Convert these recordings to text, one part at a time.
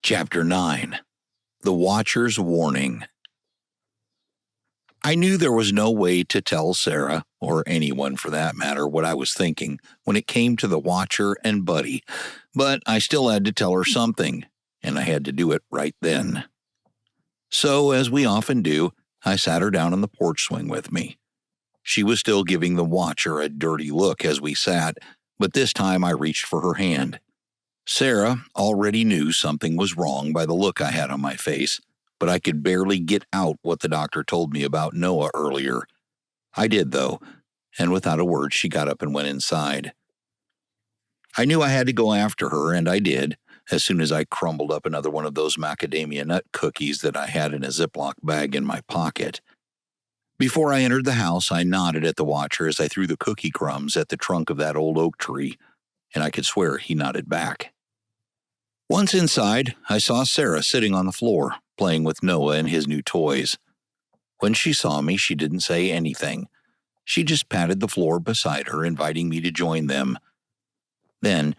Chapter 9. The Watcher's Warning. I knew there was no way to tell Sarah, or anyone for that matter, what I was thinking when it came to the Watcher and Buddy, but I still had to tell her something, and I had to do it right then. So, as we often do, I sat her down on the porch swing with me. She was still giving the Watcher a dirty look as we sat, but this time I reached for her hand. Sarah already knew something was wrong by the look I had on my face, but I could barely get out what the doctor told me about Noah earlier. I did, though, and without a word she got up and went inside. I knew I had to go after her, and I did, as soon as I crumbled up another one of those macadamia nut cookies that I had in a Ziploc bag in my pocket. Before I entered the house, I nodded at the Watcher as I threw the cookie crumbs at the trunk of that old oak tree, and I could swear he nodded back. Once inside, I saw Sarah sitting on the floor, playing with Noah and his new toys. When she saw me, she didn't say anything. She just patted the floor beside her, inviting me to join them. Then,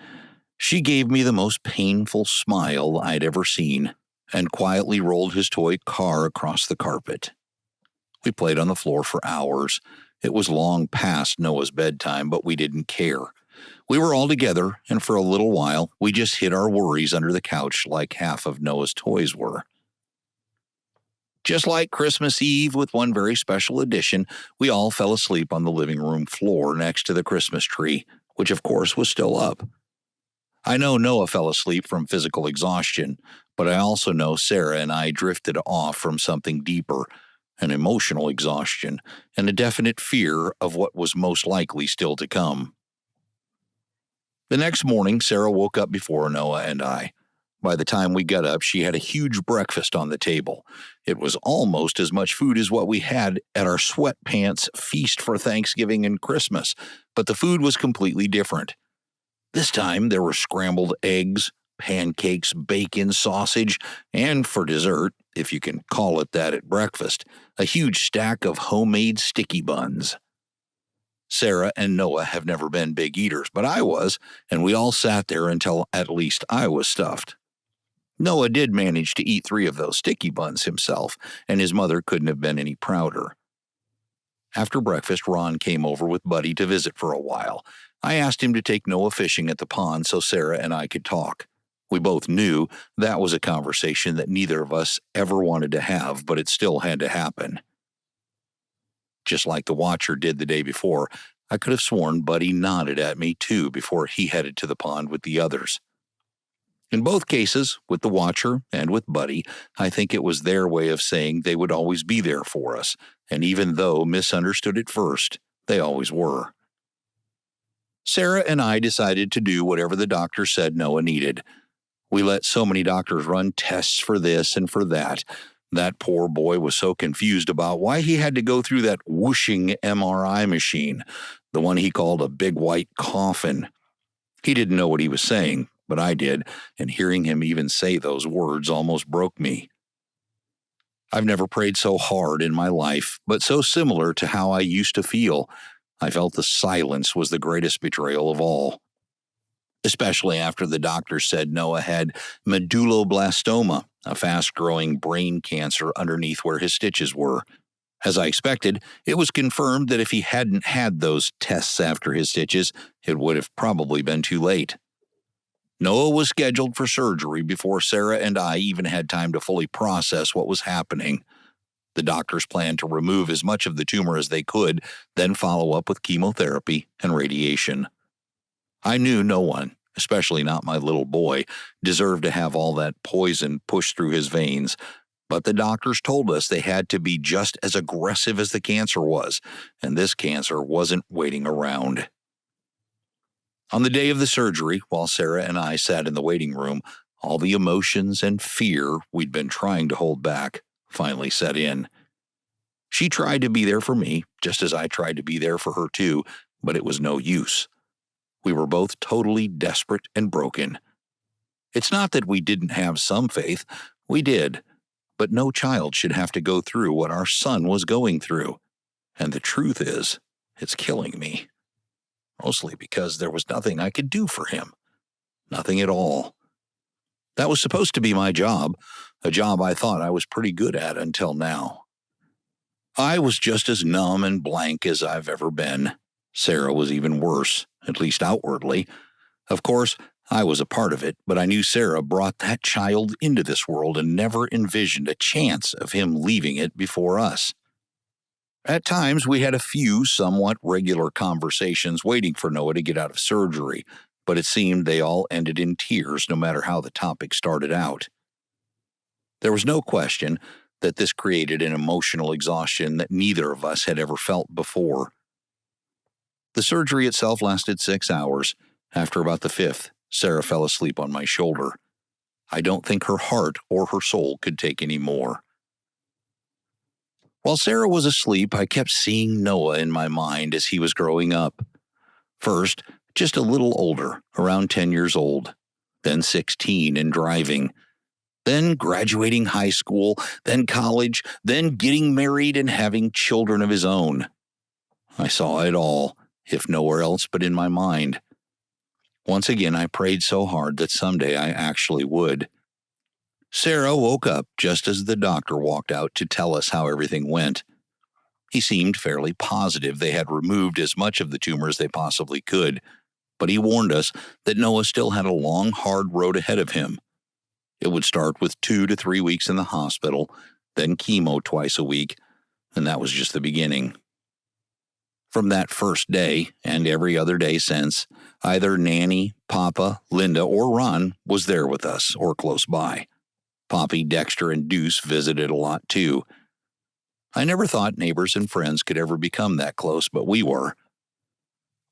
she gave me the most painful smile I'd ever seen, and quietly rolled his toy car across the carpet. We played on the floor for hours. It was long past Noah's bedtime, but we didn't care. We were all together, and for a little while, we just hid our worries under the couch like half of Noah's toys were. Just like Christmas Eve, with one very special addition, we all fell asleep on the living room floor next to the Christmas tree, which of course was still up. I know Noah fell asleep from physical exhaustion, but I also know Sarah and I drifted off from something deeper, an emotional exhaustion, and a definite fear of what was most likely still to come. The next morning, Sarah woke up before Noah and I. By the time we got up, she had a huge breakfast on the table. It was almost as much food as what we had at our sweatpants feast for Thanksgiving and Christmas, but the food was completely different. This time, there were scrambled eggs, pancakes, bacon, sausage, and for dessert, if you can call it that at breakfast, a huge stack of homemade sticky buns. Sarah and Noah have never been big eaters, but I was, and we all sat there until at least I was stuffed. Noah did manage to eat 3 of those sticky buns himself, and his mother couldn't have been any prouder. After breakfast, Ron came over with Buddy to visit for a while. I asked him to take Noah fishing at the pond so Sarah and I could talk. We both knew that was a conversation that neither of us ever wanted to have, but it still had to happen. Just like the Watcher did the day before, I could have sworn Buddy nodded at me too before he headed to the pond with the others. In both cases, with the Watcher and with Buddy, I think it was their way of saying they would always be there for us, and even though misunderstood at first, they always were. Sarah and I decided to do whatever the doctor said Noah needed. We let so many doctors run tests for this and for that. That poor boy was so confused about why he had to go through that whooshing MRI machine, the one he called a big white coffin. He didn't know what he was saying, but I did, and hearing him even say those words almost broke me. I've never prayed so hard in my life, but so similar to how I used to feel. I felt the silence was the greatest betrayal of all. Especially after the doctor said Noah had medulloblastoma, a fast-growing brain cancer underneath where his stitches were. As I expected, it was confirmed that if he hadn't had those tests after his stitches, it would have probably been too late. Noah was scheduled for surgery before Sarah and I even had time to fully process what was happening. The doctors planned to remove as much of the tumor as they could, then follow up with chemotherapy and radiation. I knew no one, especially not my little boy, deserved to have all that poison pushed through his veins, but the doctors told us they had to be just as aggressive as the cancer was, and this cancer wasn't waiting around. On the day of the surgery, while Sarah and I sat in the waiting room, all the emotions and fear we'd been trying to hold back finally set in. She tried to be there for me, just as I tried to be there for her too, but it was no use. We were both totally desperate and broken. It's not that we didn't have some faith, we did, but no child should have to go through what our son was going through. And the truth is, it's killing me. Mostly because there was nothing I could do for him. Nothing at all. That was supposed to be my job, a job I thought I was pretty good at until now. I was just as numb and blank as I've ever been. Sarah was even worse, at least outwardly. Of course, I was a part of it, but I knew Sarah brought that child into this world and never envisioned a chance of him leaving it before us. At times, we had a few somewhat regular conversations waiting for Noah to get out of surgery, but it seemed they all ended in tears no matter how the topic started out. There was no question that this created an emotional exhaustion that neither of us had ever felt before. The surgery itself lasted 6 hours. After about the 5th, Sarah fell asleep on my shoulder. I don't think her heart or her soul could take any more. While Sarah was asleep, I kept seeing Noah in my mind as he was growing up. First, just a little older, around 10 years old, then 16 and driving, then graduating high school, then college, then getting married and having children of his own. I saw it all, if nowhere else but in my mind. Once again, I prayed so hard that someday I actually would. Sarah woke up just as the doctor walked out to tell us how everything went. He seemed fairly positive they had removed as much of the tumor as they possibly could, but he warned us that Noah still had a long, hard road ahead of him. It would start with 2 to 3 weeks in the hospital, then chemo twice a week, and that was just the beginning. From that first day, and every other day since, either Nanny, Papa, Linda, or Ron was there with us or close by. Poppy, Dexter, and Deuce visited a lot too. I never thought neighbors and friends could ever become that close, but we were.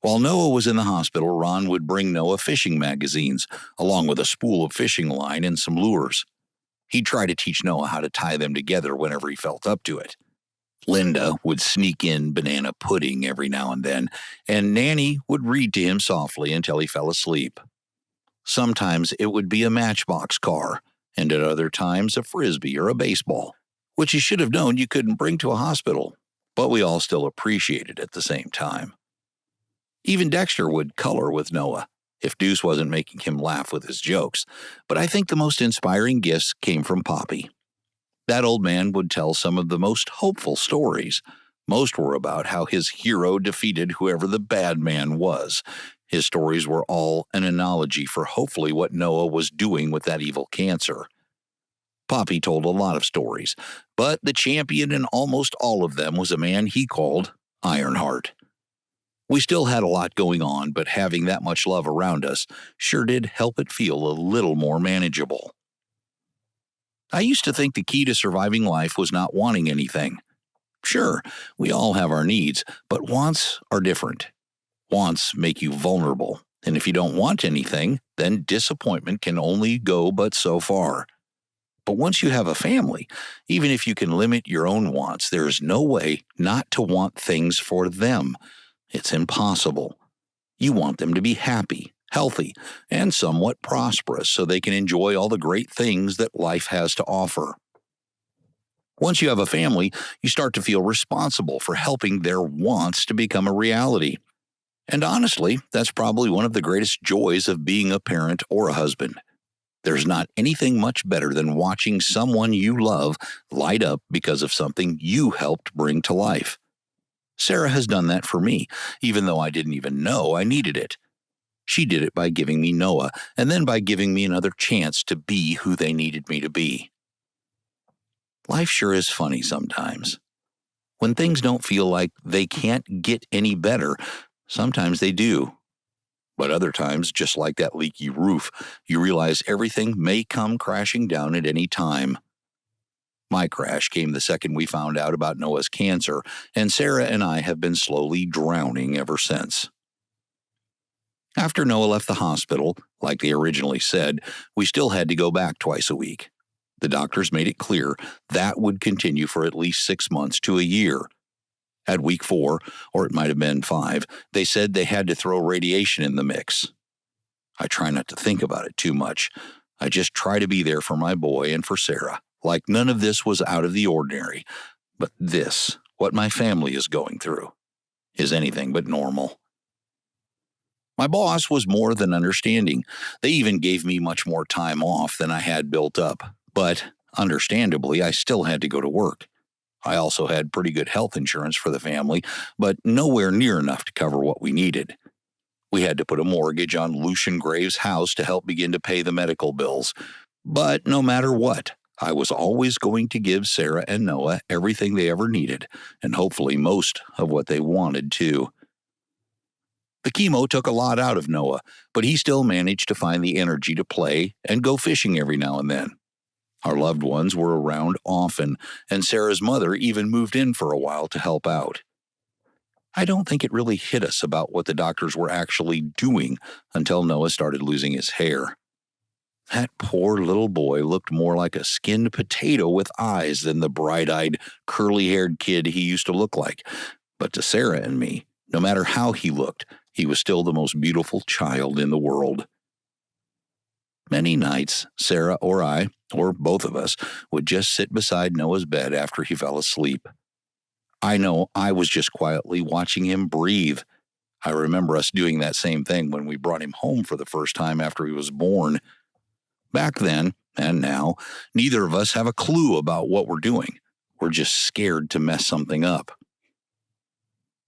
While Noah was in the hospital, Ron would bring Noah fishing magazines, along with a spool of fishing line and some lures. He'd try to teach Noah how to tie them together whenever he felt up to it. Linda would sneak in banana pudding every now and then, and Nanny would read to him softly until he fell asleep. Sometimes it would be a Matchbox car, and at other times a Frisbee or a baseball, which you should have known you couldn't bring to a hospital, but we all still appreciated at the same time. Even Dexter would color with Noah, if Deuce wasn't making him laugh with his jokes, but I think the most inspiring gifts came from Poppy. That old man would tell some of the most hopeful stories. Most were about how his hero defeated whoever the bad man was. His stories were all an analogy for hopefully what Noah was doing with that evil cancer. Poppy told a lot of stories, but the champion in almost all of them was a man he called Ironheart. We still had a lot going on, but having that much love around us sure did help it feel a little more manageable. I used to think the key to surviving life was not wanting anything. Sure, we all have our needs, but wants are different. Wants make you vulnerable, and if you don't want anything, then disappointment can only go but so far. But once you have a family, even if you can limit your own wants, there is no way not to want things for them. It's impossible. You want them to be happy, healthy, and somewhat prosperous so they can enjoy all the great things that life has to offer. Once you have a family, you start to feel responsible for helping their wants to become a reality. And honestly, that's probably one of the greatest joys of being a parent or a husband. There's not anything much better than watching someone you love light up because of something you helped bring to life. Sarah has done that for me, even though I didn't even know I needed it. She did it by giving me Noah, and then by giving me another chance to be who they needed me to be. Life sure is funny sometimes. When things don't feel like they can't get any better, sometimes they do. But other times, just like that leaky roof, you realize everything may come crashing down at any time. My crash came the second we found out about Noah's cancer, and Sarah and I have been slowly drowning ever since. After Noah left the hospital, like they originally said, we still had to go back twice a week. The doctors made it clear that would continue for at least 6 months to a year. At week 4, or it might have been 5, they said they had to throw radiation in the mix. I try not to think about it too much. I just try to be there for my boy and for Sarah, like none of this was out of the ordinary. But this, what my family is going through, is anything but normal. My boss was more than understanding. They even gave me much more time off than I had built up. But, understandably, I still had to go to work. I also had pretty good health insurance for the family, but nowhere near enough to cover what we needed. We had to put a mortgage on Lucian Graves' house to help begin to pay the medical bills. But no matter what, I was always going to give Sarah and Noah everything they ever needed, and hopefully most of what they wanted too. The chemo took a lot out of Noah, but he still managed to find the energy to play and go fishing every now and then. Our loved ones were around often, and Sarah's mother even moved in for a while to help out. I don't think it really hit us about what the doctors were actually doing until Noah started losing his hair. That poor little boy looked more like a skinned potato with eyes than the bright-eyed, curly-haired kid he used to look like. But to Sarah and me, no matter how he looked, he was still the most beautiful child in the world. Many nights, Sarah or I, or both of us, would just sit beside Noah's bed after he fell asleep. I know I was just quietly watching him breathe. I remember us doing that same thing when we brought him home for the first time after he was born. Back then, and now, neither of us have a clue about what we're doing. We're just scared to mess something up.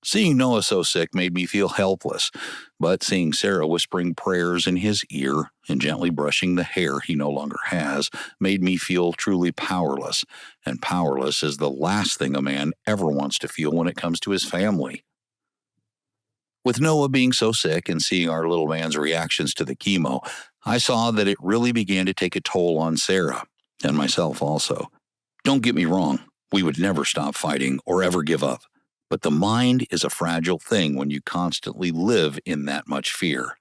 Seeing Noah so sick made me feel helpless, but seeing Sarah whispering prayers in his ear and gently brushing the hair he no longer has made me feel truly powerless, and powerless is the last thing a man ever wants to feel when it comes to his family. With Noah being so sick and seeing our little man's reactions to the chemo, I saw that it really began to take a toll on Sarah, and myself also. Don't get me wrong, we would never stop fighting or ever give up. But the mind is a fragile thing when you constantly live in that much fear.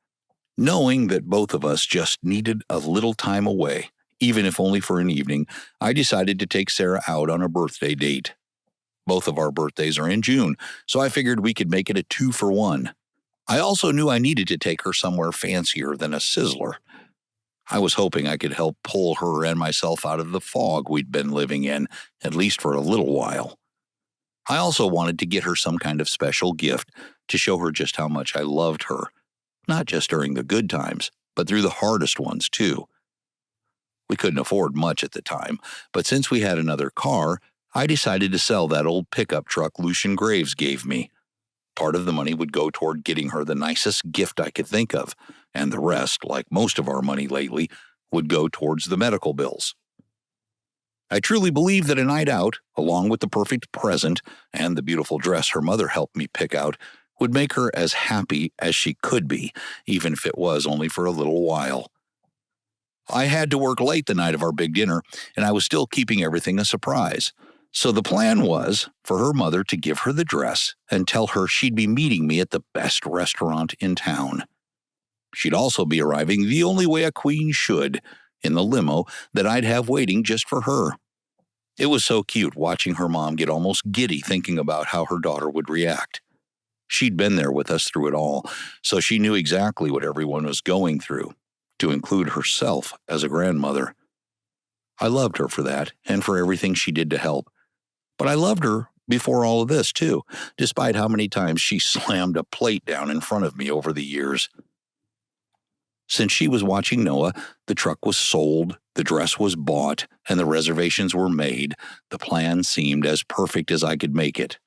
Knowing that both of us just needed a little time away, even if only for an evening, I decided to take Sarah out on a birthday date. Both of our birthdays are in June, so I figured we could make it a 2-for-1. I also knew I needed to take her somewhere fancier than a Sizzler. I was hoping I could help pull her and myself out of the fog we'd been living in, at least for a little while. I also wanted to get her some kind of special gift to show her just how much I loved her, not just during the good times, but through the hardest ones too. We couldn't afford much at the time, but since we had another car, I decided to sell that old pickup truck Lucian Graves gave me. Part of the money would go toward getting her the nicest gift I could think of, and the rest, like most of our money lately, would go towards the medical bills. I truly believe that a night out, along with the perfect present and the beautiful dress her mother helped me pick out, would make her as happy as she could be, even if it was only for a little while. I had to work late the night of our big dinner, and I was still keeping everything a surprise. So the plan was for her mother to give her the dress and tell her she'd be meeting me at the best restaurant in town. She'd also be arriving the only way a queen should, in the limo that I'd have waiting just for her. It was so cute watching her mom get almost giddy thinking about how her daughter would react. She'd been there with us through it all, so she knew exactly what everyone was going through, to include herself as a grandmother. I loved her for that and for everything she did to help. But I loved her before all of this, too, despite how many times she slammed a plate down in front of me over the years. Since she was watching Noah, the truck was sold, the dress was bought, and the reservations were made. The plan seemed as perfect as I could make it.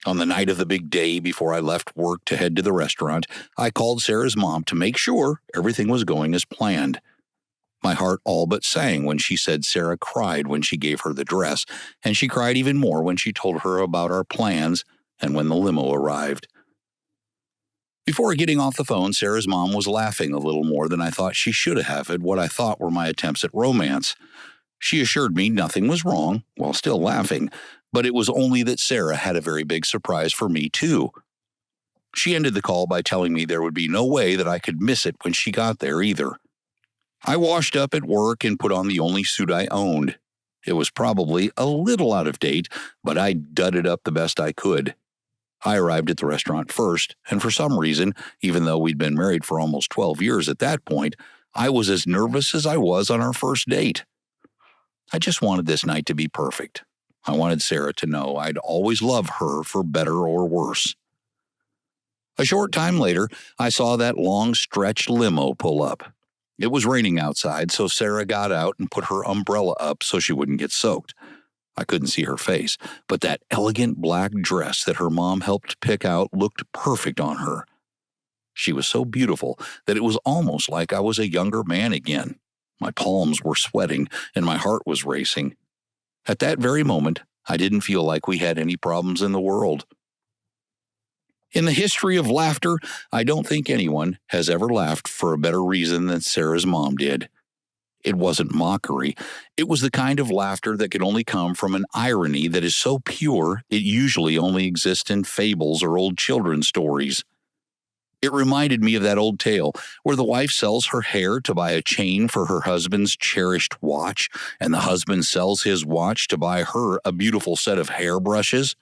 On the night of the big day before I left work to head to the restaurant, I called Sarah's mom to make sure everything was going as planned. My heart all but sang when she said Sarah cried when she gave her the dress, and she cried even more when she told her about our plans and when the limo arrived. Before getting off the phone, Sarah's mom was laughing a little more than I thought she should have at what I thought were my attempts at romance. She assured me nothing was wrong, while still laughing, but it was only that Sarah had a very big surprise for me, too. She ended the call by telling me there would be no way that I could miss it when she got there either. I washed up at work and put on the only suit I owned. It was probably a little out of date, but I dudded up the best I could. I arrived at the restaurant first, and for some reason, even though we'd been married for almost 12 years at that point, I was as nervous as I was on our first date. I just wanted this night to be perfect. I wanted Sarah to know I'd always love her for better or worse. A short time later, I saw that long-stretched limo pull up. It was raining outside, so Sarah got out and put her umbrella up so she wouldn't get soaked. I couldn't see her face, but that elegant black dress that her mom helped pick out looked perfect on her. She was so beautiful that it was almost like I was a younger man again. My palms were sweating and my heart was racing. At that very moment, I didn't feel like we had any problems in the world. In the history of laughter, I don't think anyone has ever laughed for a better reason than Sarah's mom did. It wasn't mockery. It was the kind of laughter that could only come from an irony that is so pure it usually only exists in fables or old children's stories. It reminded me of that old tale where the wife sells her hair to buy a chain for her husband's cherished watch, and the husband sells his watch to buy her a beautiful set of hairbrushes.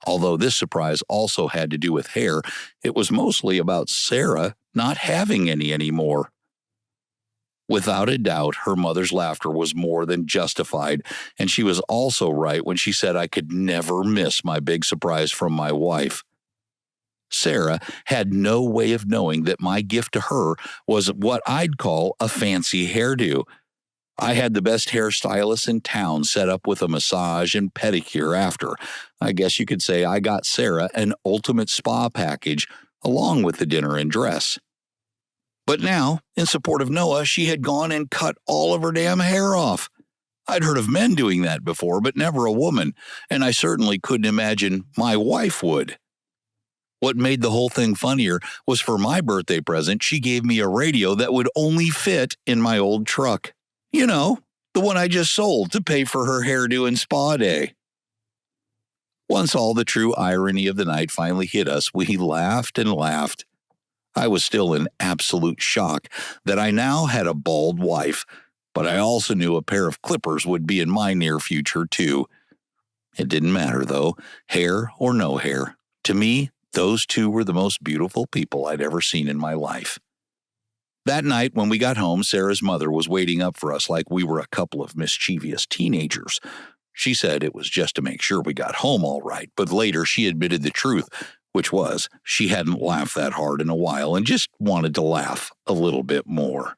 Although this surprise also had to do with hair, it was mostly about Sarah not having any anymore. Without a doubt, her mother's laughter was more than justified, and she was also right when she said I could never miss my big surprise from my wife. Sarah had no way of knowing that my gift to her was what I'd call a fancy hairdo. I had the best hairstylist in town set up with a massage and pedicure after. I guess you could say I got Sarah an ultimate spa package along with the dinner and dress. But now, in support of Noah, she had gone and cut all of her damn hair off. I'd heard of men doing that before, but never a woman, and I certainly couldn't imagine my wife would. What made the whole thing funnier was for my birthday present, she gave me a radio that would only fit in my old truck. You know, the one I just sold to pay for her hairdo and spa day. Once all the true irony of the night finally hit us, we laughed and laughed. I was still in absolute shock that I now had a bald wife, but I also knew a pair of clippers would be in my near future too. It didn't matter though, hair or no hair. To me, those two were the most beautiful people I'd ever seen in my life. That night, when we got home, Sarah's mother was waiting up for us like we were a couple of mischievous teenagers. She said it was just to make sure we got home all right, but later she admitted the truth, which was she hadn't laughed that hard in a while and just wanted to laugh a little bit more.